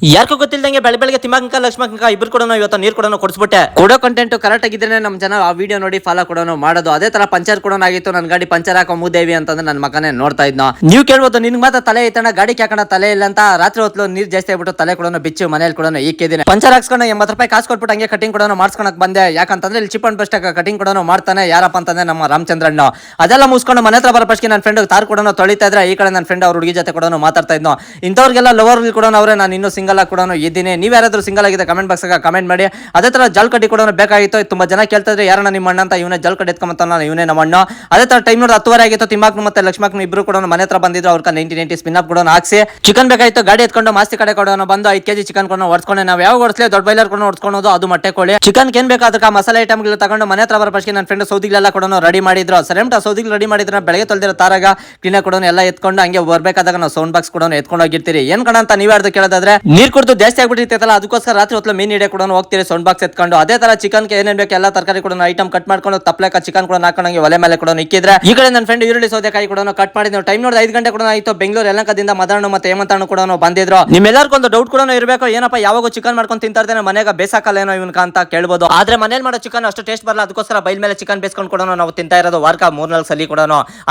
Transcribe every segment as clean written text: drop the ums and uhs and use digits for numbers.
ಯಾರಿಗೂ ಗೊತ್ತಿಲ್ಲದಂಗೆ ಬೆಳಗ್ಗೆ ತಿಮ್ಮಕ್ಕ ಲಕ್ಷ್ಮಕ್ಕ ಇಬ್ರು ಕೂಡ ಇವತ್ತು ನೀರು ಕೂಡ ಕೊಡಿಸ್ಬಿಟ್ಟೆ. ಕೊಡೋ ಕಂಟೆಂಟ್ ಕರೆಕ್ಟ್ ಆಗಿದ್ರೆ ನಮ್ಮ ಜನ ಆ ವಿಡಿಯೋ ನೋಡಿ ಫಾಲೋ ಕೂಡ ಮಾಡೋದು. ಅದೇ ತರ ಪಂಚರ್ ಕೂಡ ಆಗಿತ್ತು. ನನ್ನ ಗಾಡಿ ಪಂಚರ್ ಹಾಕೋ ಮೂದೇವಿ ಅಂತಂದ್ರೆ ನನ್ನ ಮಗನೇ ನೋಡ್ತಾ ಇದ್ನ. ನೀವು ಕೇಳ್ಬೋದು ನಿನ್ಗೆ ಮಾತ್ರ ತಲೆ ಐತಣ್ಣ ಗಾಡಿ ಹಾಕೋಣ ತಲೆ ಇಲ್ಲ ಅಂತ. ರಾತ್ರಿ ಹೊತ್ತು ನೀರು ಜಾಸ್ತಿ ಆಗ್ಬಿಟ್ಟು ತಲೆ ಕೂಡ ಬಿಚ್ಚು ಮನೇಲಿ ಕೂಡ ಈಕಿದ್ದೀನಿ. ಪಂಚರ್ ಹಾಕ್ಸ್ಕೊಂಡು 80 ರೂಪಾಯಿ ಕಾಸು ಕೊಟ್ಬಿಟ್ಟು ಹಂಗೆ ಕಟಿಂಗ್ ಕೂಡ ಮಾಡ್ಸ್ಕೊಳಕ್ ಬಂದೆ. ಯಾಕಂತಂದ್ರೆ ಇಲ್ಲಿ ಚಿಪ್ ಅಂಡ್ ಬೆಸ್ಟ್ ಕಟಿಂಗ್ ಕೂಡ ಮಾಡ್ತಾನೆ. ಯಾರಪ್ಪ ಅಂತಂದ್ರೆ ನಮ್ಮ ರಾಮಚಂದ್ರಣ್ಣ. ಅದೆಲ್ಲ ಮುಗಿಸ್ಕೊಂಡು ಮನೆ ಹತ್ರ ಬರೋ ಫಸ್ಟ್ಗೆ ನನ್ನ ಫ್ರೆಂಡ್ ತಾರ್ ಕೂಡ ತೊಳಿತಾ ಇದ್ರೆ ಈ ಕಡೆ ನನ್ನ ಫ್ರೆಂಡ್ ಅವ್ರ ಹುಡುಗಿ ಜೊತೆ ಕೂಡ ಮಾತಾಡ್ತಾ ಇದ್ನೋ. ಇಂಥವ್ರಿಗೆಲ್ಲ ಲವರ್ ಕೂಡ ಅವರೇ. ನಾನು ಇನ್ನೂ ಸಿಂಗಲ್ ಆಗಿ ಕೂಡ ಇದ್ದೀನಿ. ನೀವು ಯಾರಾದ್ರೂ ಸಿಂಗಲ್ ಆಗಿದೆ ಕಮೆಂಟ್ ಬಾಕ್ಸ್ ಕಮೆಂಟ್ ಮಾಡಿ. ಅದೇ ತರ ಜಲ್ ಕಡ್ಡಿ ಕೂಡ ಬೇಕಾಗಿತ್ತು. ತುಂಬಾ ಜನ ಕೇಳ್ತಾ ಇದ್ರೆ ಯಾರನ್ನ ನಿಮ್ಮ ಅಣ್ಣ ಅಂತ. ಇವನೇ ಜಲ್ ಕಡ್ಡಿ ಎತ್ಕೊಂಬತ್ತಾನ, ಇವನೇ ನಮ್ಮ ಅಣ್ಣ. ಅದೇ ತರ ಟೈಮ್ ನೋಡಿ 10 ಆಗಿತ್ತು. ತಿಮ್ಮಕ್ಕ ಮತ್ತೆ ಲಕ್ಷ್ಮಕ್ಕ ಇಬ್ರು ಕೂಡ ಮನೆ ಹತ್ರ ಬಂದಿದ್ರು. ಅವ್ರ 90 ಸ್ಪಿನ್ ಅಪ್ ಕೂಡ ಹಾಕ್ಸಿ ಚಿಕನ್ ಬೇಕಾಗಿತ್ತು. ಗಾಡಿ ಎತ್ಕೊಂಡು ಮಾಸ್ತಿ ಕಡೆ ಕೂಡ ಬಂದು 5 kg ಚಿಕನ್ ಕೂಡ ಹೊಡ್ಸ್ಕೊಂಡೆ. ನಾವು ಯಾವ ಹೊಡ್ಸ್ಲಿ ದೊಡ್ಡ ಬೈಲರ್ ಕೂಡ ಹೊಡ್ಸ್ಕೊಳೋದು. ಅದು ಮೊಟ್ಟೆ ಕೋಳಿ ಚಿಕನ್ ಏನ್ ಬೇಕಾದಕ್ಕೆ ಮಸಾಲೆ ಐಟಮ್ಗಳು ತಗೊಂಡು ಮನೆ ಹತ್ರ ಬರೋ ಫಸ್ಟ್ ನನ್ನ ಫ್ರೆಂಡ್ ಸೌದಿಗಳೆಲ್ಲ ಕೂಡ ರೆಡಿ ಮಾಡಿದ್ರು. ಸರೆಂಟ ಸೌದಿಗೆ ರೆಡಿ ಮಾಡಿದ್ರೆ ಬೆಳಗ್ಗೆ ತೊಳೆದಿರೋ ತಾರಾಗ ಕ್ಲೀನಾಗಿ ಕೂಡ ಎಲ್ಲ ಎತ್ಕೊಂಡು ಹಂಗೆ ಬರ್ಬೇಕಾದಾಗ ನಾವು ಸೌಂಡ್ ಬಾಕ್ಸ್ ಕೂಡ ಎತ್ಕೊಂಡು ಹೋಗಿರ್ತೀರಿ. ಏನ್ ಕಣ ಅಂತ ನೀವ್ ಯಾರ್ದು ಕೇಳೋದಾದ್ರೆ ನೀರ್ ಕುಡಿದು ಜಾಸ್ತಿ ಆಗ್ಬಿಟ್ಟಿರ್ತಲ್ಲ, ಅದಕ್ಕೋಸ್ಕರ ರಾತ್ರಿ ಹೊತ್ತು ಮೀನ್ ಹಿಡಿಯ ಕೂಡ ಹೋಗ್ತೀರಿ ಸೌಂಡ್ ಬಾಕ್ಸ್ ಎತ್ಕೊಂಡು. ಅದೇ ತರ ಚಿಕನ್ ಏನೇನ್ ಬೇಕು ಎಲ್ಲ ತರಕಾರಿ ಕೂಡ ಐಟಮ್ ಕಟ್ ಮಾಡ್ಕೊಂಡು ತಪ್ಪಲೆಕ ಚಿಕನ್ ಕೂಡ ಹಾಕೊಂಡಂಗೆ ಒಲೆ ಮೇಲೆ ಕೂಡ ಇಕ್ಕಿದ್ರೆ ಈ ಕಡೆ ನನ್ನ ಫ್ರೆಂಡ್ ಈರುಳ್ಳಿ ಸೌದೆಕಾಯಿ ಕೂಡ ಕಟ್ ಮಾಡಿದ್ವಿ. ಟೈಮ್ ನೋಡಿ 5 ಗಂಟೆ ಕೂಡ ಆಯ್ತು. ಬೆಂಗಳೂರು ಯಲಹಂಕದಿಂದ ಮದಣ್ಣ ಮತ್ತೆ ಹೇಮಂತಣ್ಣ ಕೂಡ ಬಂದಿದ್ರು. ನಿಮ್ಮೆಲ್ಲರಿಗೂ ಒಂದು ಡೌಟ್ ಕೂಡ ಇರಬೇಕು, ಏನಪ್ಪ ಯಾವಾಗ ಚಿಕನ್ ಮಾಡ್ಕೊಂಡು ತಿಂತಾ ಇರ್ತಾನೆ ಮನೆಗೆ ಬೇಸಾಕಲ್ಲೇನೋ ಇವನ್ಕ ಅಂತ ಕೇಳ್ಬೋದು. ಆದ್ರೆ ಮನೇಲಿ ಮಾಡೋ ಚಿಕನ್ ಅಷ್ಟು ಟೇಸ್ಟ್ ಬರಲ್ಲ. ಅದಕ್ಕೋಸ್ಕರ ಬೈಲ್ ಮೇಲೆ ಚಿಕನ್ ಬೇಸ್ಕೊಂಡು ಕೂಡ ನಾವು ತಿಂತಾ ಇರೋದು ವಾರಕ 3-4 ಸಲ ಕೂಡ.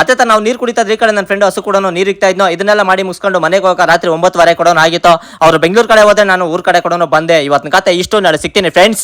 ಅದೇ ತರ ನಾವು ನೀರು ಕುಡಿತಾ ಈ ಕಡೆ ನನ್ನ ಫ್ರೆಂಡ್ ಹಸು ಕೂಡ ನೀರು ಇಕ್ತಾ ಇದ್ನೋ. ಇದನ್ನೆಲ್ಲ ಮಾಡಿ ಮುಗಿಸ್ಕೊಂಡು ಮನೆಗೆ ಹೋಗ ರಾತ್ರಿ 9:15 ಕೂಡ ಆಗಿತ್ತು. ಅವ್ರು ಬೆಂಗಳೂರು ಕಡೆ ಹೋದ್ರೆ ನಾನು ಊರ್ ಕಡೆ ಕೂಡ ಬಂದೆ. ಇವತ್ತಿನ ಕತೆ ಇಷ್ಟು ನಾಳೆ ಸಿಗ್ತೀನಿ ಫ್ರೆಂಡ್ಸ್.